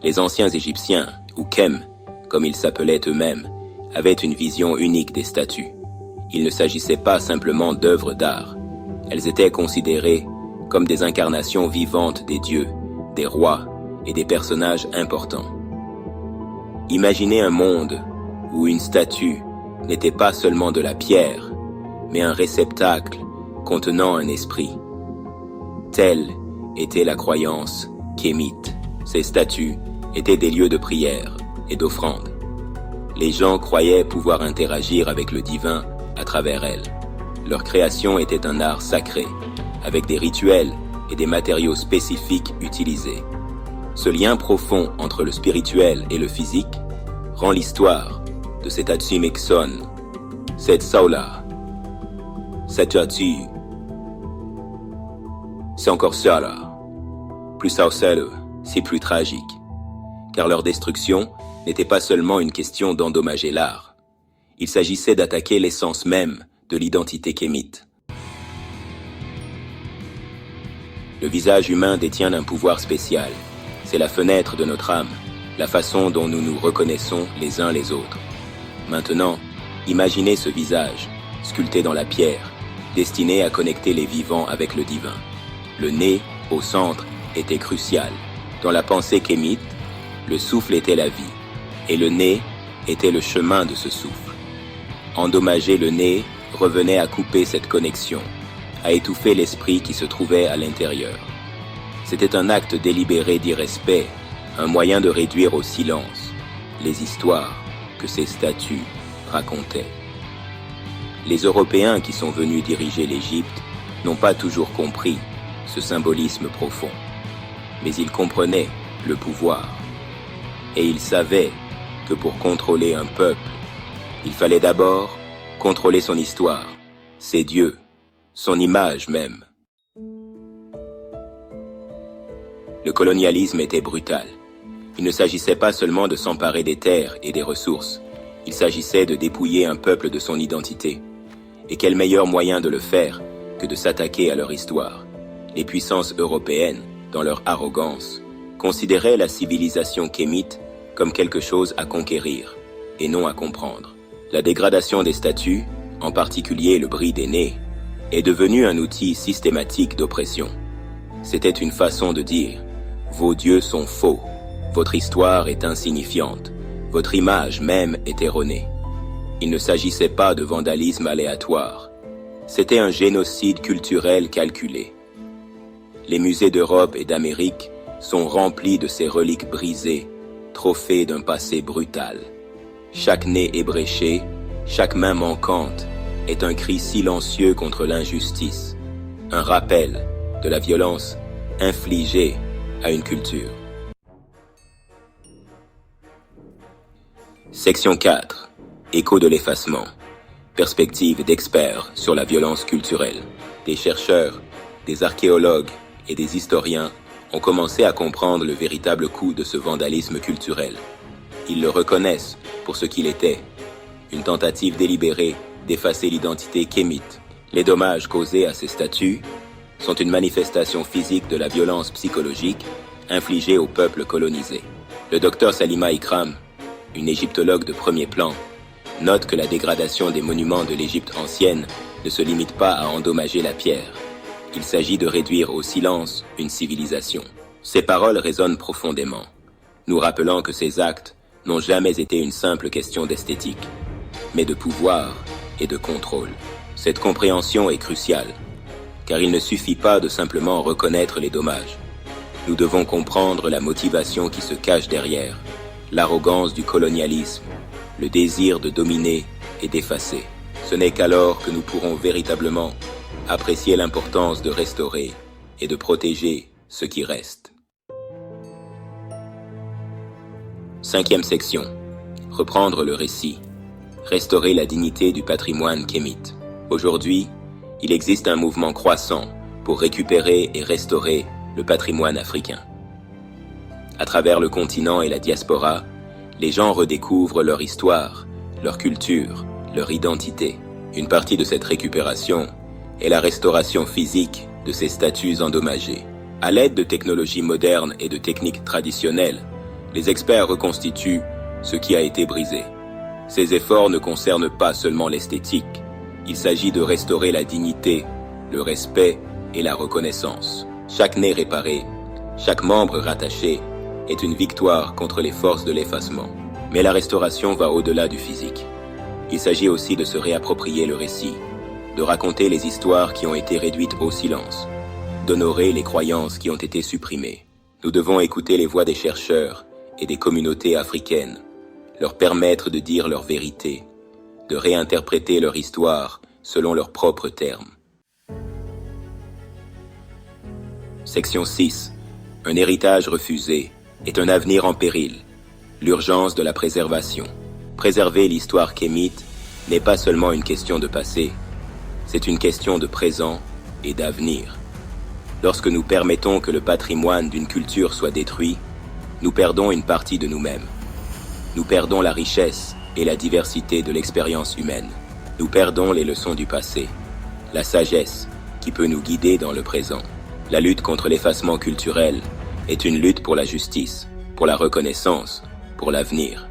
Les anciens Égyptiens, ou Kem, comme ils s'appelaient eux-mêmes, avaient une vision unique des statues. Il ne s'agissait pas simplement d'œuvres d'art. Elles étaient considérées comme des incarnations vivantes des dieux, des rois et des personnages importants. Imaginez un monde où une statue n'était pas seulement de la pierre, mais un réceptacle contenant un esprit. Telle était la croyance kémite. Ces statues étaient des lieux de prière et d'offrande. Les gens croyaient pouvoir interagir avec le divin à travers elles. Leur création était un art sacré, avec des rituels et des matériaux spécifiques utilisés. Ce lien profond entre le spirituel et le physique rend l'histoire de cet Atsimekson, cette Saula, cette Atu, c'est encore ça là. Plus ça c'est plus tragique, car leur destruction n'était pas seulement une question d'endommager l'art. Il s'agissait d'attaquer l'essence même de l'identité kémite. Le visage humain détient un pouvoir spécial. C'est la fenêtre de notre âme, la façon dont nous nous reconnaissons les uns les autres. Maintenant, imaginez ce visage, sculpté dans la pierre, destiné à connecter les vivants avec le divin. Le nez, au centre, était crucial. Dans la pensée kémite, le souffle était la vie, et le nez était le chemin de ce souffle. Endommager le nez revenait à couper cette connexion, à étouffer l'esprit qui se trouvait à l'intérieur. C'était un acte délibéré d'irrespect, un moyen de réduire au silence les histoires que ces statues racontaient. Les Européens qui sont venus diriger l'Égypte n'ont pas toujours compris ce symbolisme profond, mais ils comprenaient le pouvoir, et ils savaient que pour contrôler un peuple, il fallait d'abord contrôler son histoire, ses dieux, son image même. Le colonialisme était brutal. Il ne s'agissait pas seulement de s'emparer des terres et des ressources, il s'agissait de dépouiller un peuple de son identité. Et quel meilleur moyen de le faire que de s'attaquer à leur histoire? Les puissances européennes, dans leur arrogance, considéraient la civilisation kémite comme quelque chose à conquérir, et non à comprendre. La dégradation des statues, en particulier le bris des nez, est devenue un outil systématique d'oppression. C'était une façon de dire « Vos dieux sont faux, votre histoire est insignifiante, votre image même est erronée ». Il ne s'agissait pas de vandalisme aléatoire, c'était un génocide culturel calculé. Les musées d'Europe et d'Amérique sont remplis de ces reliques brisées, trophées d'un passé brutal. Chaque nez ébréché, chaque main manquante est un cri silencieux contre l'injustice, un rappel de la violence infligée à une culture. Section 4. Écho de l'effacement. Perspective d'experts sur la violence culturelle. Des chercheurs, des archéologues et des historiens ont commencé à comprendre le véritable coût de ce vandalisme culturel. Ils le reconnaissent pour ce qu'il était, une tentative délibérée d'effacer l'identité kémite. Les dommages causés à ces statues sont une manifestation physique de la violence psychologique infligée au peuple colonisé. Le docteur Salima Ikram, une égyptologue de premier plan, note que la dégradation des monuments de l'Égypte ancienne ne se limite pas à endommager la pierre. Il s'agit de réduire au silence une civilisation. Ces paroles résonnent profondément, nous rappelant que ces actes n'ont jamais été une simple question d'esthétique, mais de pouvoir et de contrôle. Cette compréhension est cruciale, car il ne suffit pas de simplement reconnaître les dommages. Nous devons comprendre la motivation qui se cache derrière, l'arrogance du colonialisme, le désir de dominer et d'effacer. Ce n'est qu'alors que nous pourrons véritablement apprécier l'importance de restaurer et de protéger ce qui reste. 5e section. Reprendre le récit. Restaurer la dignité du patrimoine kémite. Aujourd'hui, il existe un mouvement croissant pour récupérer et restaurer le patrimoine africain. À travers le continent et la diaspora, les gens redécouvrent leur histoire, leur culture, leur identité. Une partie de cette récupération est la restauration physique de ces statues endommagées. À l'aide de technologies modernes et de techniques traditionnelles, Les experts reconstituent ce qui a été brisé. Ces efforts ne concernent pas seulement l'esthétique. Il s'agit de restaurer la dignité, le respect et la reconnaissance. Chaque nez réparé, chaque membre rattaché est une victoire contre les forces de l'effacement. Mais la restauration va au-delà du physique. Il s'agit aussi de se réapproprier le récit, de raconter les histoires qui ont été réduites au silence, d'honorer les croyances qui ont été supprimées. Nous devons écouter les voix des chercheurs et des communautés africaines, leur permettre de dire leur vérité, de réinterpréter leur histoire selon leurs propres termes. Section 6. Un héritage refusé est un avenir en péril. L'urgence de la préservation. Préserver l'histoire kémite n'est pas seulement une question de passé, c'est une question de présent et d'avenir. Lorsque nous permettons que le patrimoine d'une culture soit détruit, nous perdons une partie de nous-mêmes. Nous perdons la richesse et la diversité de l'expérience humaine. Nous perdons les leçons du passé, la sagesse qui peut nous guider dans le présent. La lutte contre l'effacement culturel est une lutte pour la justice, pour la reconnaissance, pour l'avenir.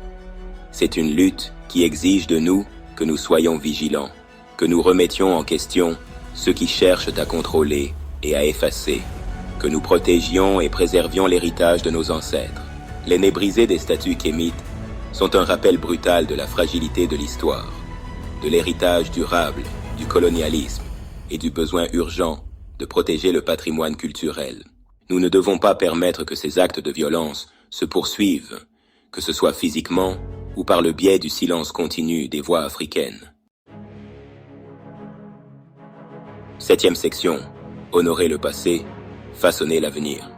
C'est une lutte qui exige de nous que nous soyons vigilants, que nous remettions en question ceux qui cherchent à contrôler et à effacer, que nous protégions et préservions l'héritage de nos ancêtres. Les nez brisés des statues kémites sont un rappel brutal de la fragilité de l'histoire, de l'héritage durable, du colonialisme et du besoin urgent de protéger le patrimoine culturel. Nous ne devons pas permettre que ces actes de violence se poursuivent, que ce soit physiquement ou par le biais du silence continu des voix africaines. 7e section. Honorer le passé, façonner l'avenir.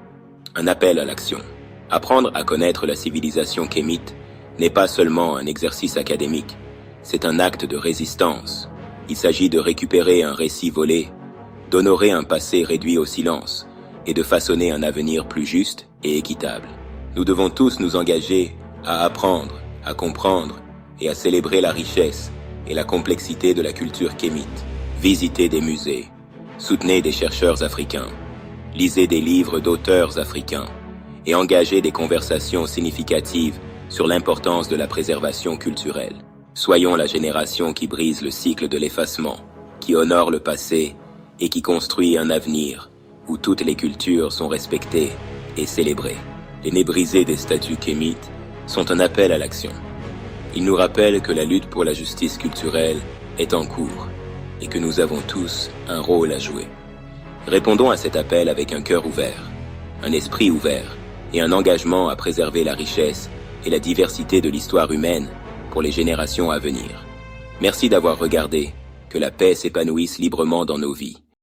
Un appel à l'action. Apprendre à connaître la civilisation kémite n'est pas seulement un exercice académique, c'est un acte de résistance. Il s'agit de récupérer un récit volé, d'honorer un passé réduit au silence et de façonner un avenir plus juste et équitable. Nous devons tous nous engager à apprendre, à comprendre et à célébrer la richesse et la complexité de la culture kémite. Visitez des musées, soutenez des chercheurs africains, lisez des livres d'auteurs africains et engagez des conversations significatives sur l'importance de la préservation culturelle. Soyons la génération qui brise le cycle de l'effacement, qui honore le passé et qui construit un avenir où toutes les cultures sont respectées et célébrées. Les nez brisés des statues kémites sont un appel à l'action. Ils nous rappellent que la lutte pour la justice culturelle est en cours et que nous avons tous un rôle à jouer. Répondons à cet appel avec un cœur ouvert, un esprit ouvert et un engagement à préserver la richesse et la diversité de l'histoire humaine pour les générations à venir. Merci d'avoir regardé. Que la paix s'épanouisse librement dans nos vies.